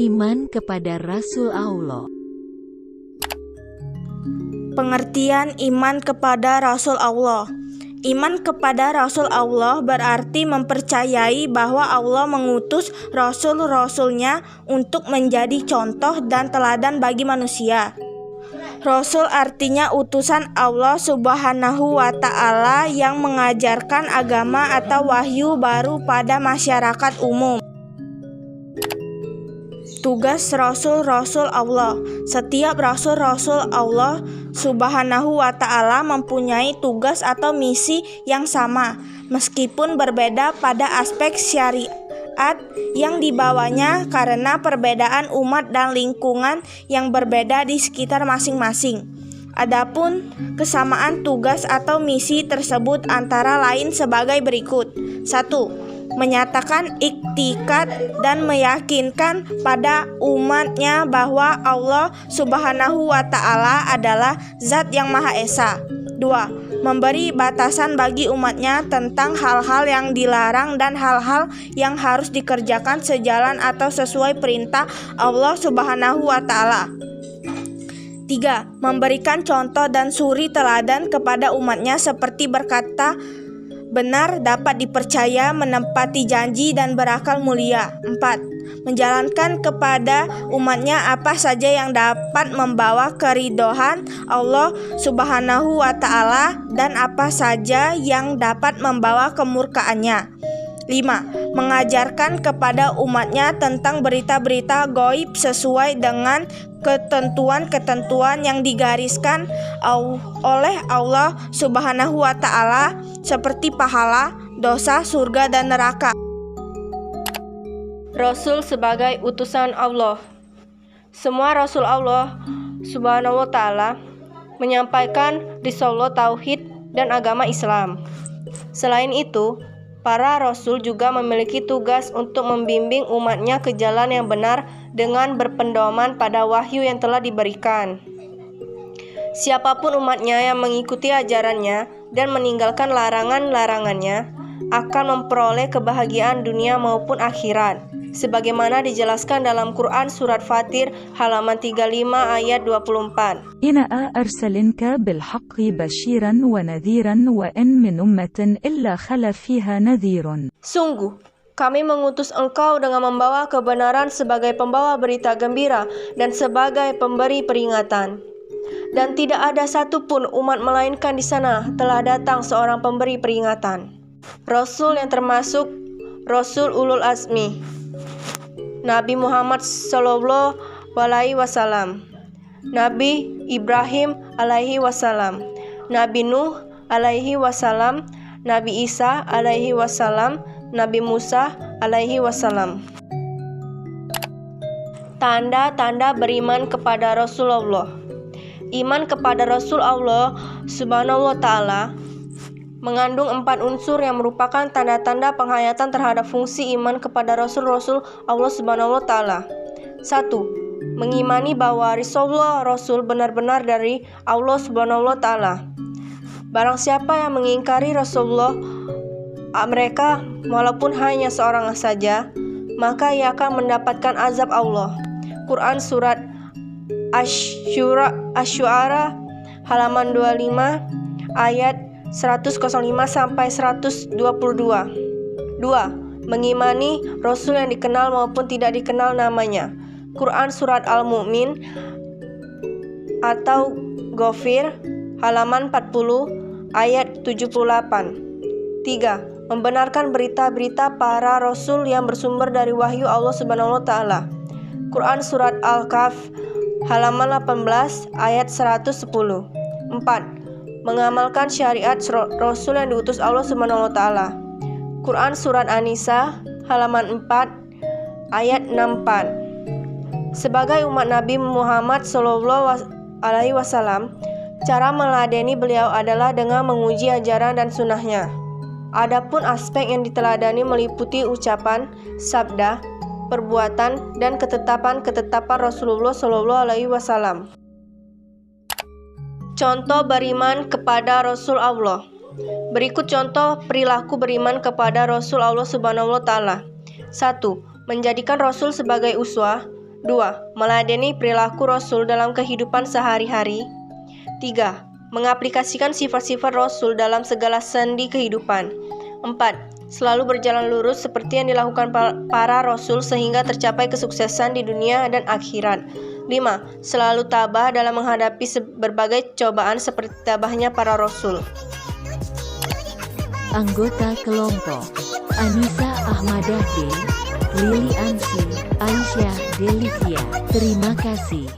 Iman kepada Rasul Allah. Pengertian iman kepada Rasul Allah. Iman kepada Rasul Allah berarti mempercayai bahwa Allah mengutus Rasul-Rasulnya untuk menjadi contoh dan teladan bagi manusia. Rasul artinya utusan Allah Subhanahu wa Ta'ala yang mengajarkan agama atau wahyu baru pada masyarakat umum. Tugas Rasul-Rasul Allah. Setiap Rasul-Rasul Allah Subhanahu wa Ta'ala mempunyai tugas atau misi yang sama, meskipun berbeda pada aspek syariat yang dibawanya karena perbedaan umat dan lingkungan yang berbeda di sekitar masing-masing. Adapun kesamaan tugas atau misi tersebut antara lain sebagai berikut. 1. Menyatakan iktikad dan meyakinkan pada umatnya bahwa Allah Subhanahu wa Ta'ala adalah Zat yang Maha Esa. 2. Memberi batasan bagi umatnya tentang hal-hal yang dilarang dan hal-hal yang harus dikerjakan sejalan atau sesuai perintah Allah Subhanahu wa Ta'ala. 3. Memberikan contoh dan suri teladan kepada umatnya seperti berkata benar, dapat dipercaya, menepati janji, dan berakal mulia. 4. Menjalankan kepada umatnya apa saja yang dapat membawa keridhaan Allah Subhanahu wa Ta'ala dan apa saja yang dapat membawa kemurkaannya. 5. Mengajarkan kepada umatnya tentang berita-berita gaib sesuai dengan ketentuan-ketentuan yang digariskan oleh Allah Subhanahu wa Ta'ala seperti pahala, dosa, surga, dan neraka. Rasul sebagai utusan Allah. Semua Rasul Allah Subhanahu wa Ta'ala menyampaikan risalah tauhid dan agama Islam. Selain itu, para Rasul juga memiliki tugas untuk membimbing umatnya ke jalan yang benar dengan berpedoman pada wahyu yang telah diberikan. Siapapun umatnya yang mengikuti ajarannya dan meninggalkan larangan-larangannya akan memperoleh kebahagiaan dunia maupun akhirat, sebagaimana dijelaskan dalam Quran Surat Fatir halaman 35 ayat 24. إِنَّا أَرْسَلْنَاكَ بِالْحَقِّ بَشِيرًا وَنَذِيرًا وَإِنْ مِنْ أُمَّةٍ إِلَّا خَلَا فِيهَا نَذِيرٌ. Sungguh, kami mengutus engkau dengan membawa kebenaran sebagai pembawa berita gembira dan sebagai pemberi peringatan. Dan tidak ada satupun umat melainkan di sana telah datang seorang pemberi peringatan. Rasul yang termasuk Rasul Ulul Azmi, Nabi Muhammad Sallallahu Alaihi Wasallam, Nabi Ibrahim Alaihi Wasallam, Nabi Nuh Alaihi Wasallam, Nabi Isa Alaihi Wasallam, Nabi Musa Alaihi Wasallam. Tanda-tanda beriman kepada Rasulullah. Iman kepada Rasul Allah Subhanahu wa Ta'ala mengandung 4 unsur yang merupakan tanda-tanda penghayatan terhadap fungsi iman kepada Rasul-Rasul Allah Subhanahu wa Ta'ala. 1. Mengimani bahwa Rasulullah Rasul benar-benar dari Allah Subhanahu wa Ta'ala. Barang siapa yang mengingkari Rasulullah mereka walaupun hanya seorang saja, maka ia akan mendapatkan azab Allah. Quran Surat Asy-Syu'ara halaman 25 ayat 105 sampai 122. 2. Mengimani Rasul yang dikenal maupun tidak dikenal namanya. Quran Surat Al-Mu'min atau Ghafir halaman 40 ayat 78. 3. Membenarkan berita-berita para Rasul yang bersumber dari wahyu Allah Subhanahu wa Ta'ala. Quran Surat Al-Kahf halaman 18 ayat 110. 4. Mengamalkan syariat Rasul yang diutus Allah Subhanahu wa Ta'ala. Quran Surat An-Nisa halaman 4 ayat 64. Sebagai umat Nabi Muhammad Sallallahu Alaihi Wasallam, cara meladeni beliau adalah dengan menguji ajaran dan sunnahnya. Adapun aspek yang diteladani meliputi ucapan, sabda, perbuatan, dan ketetapan-ketetapan Rasulullah Sallallahu Alaihi Wasallam. Contoh beriman kepada Rasul Allah. Berikut contoh perilaku beriman kepada Rasul Allah Subhanahu wa Ta'ala. 1. Menjadikan Rasul sebagai uswah. 2. Meladeni perilaku Rasul dalam kehidupan sehari-hari. 3. Mengaplikasikan sifat-sifat Rasul dalam segala sendi kehidupan. 4. Selalu berjalan lurus seperti yang dilakukan para Rasul sehingga tercapai kesuksesan di dunia dan akhirat. 5. Selalu tabah dalam menghadapi berbagai cobaan seperti tabahnya para Rasul. Anggota kelompok: Anissa Ahmadah D, Lili Ansi, Aisyah Delivia. Terima kasih.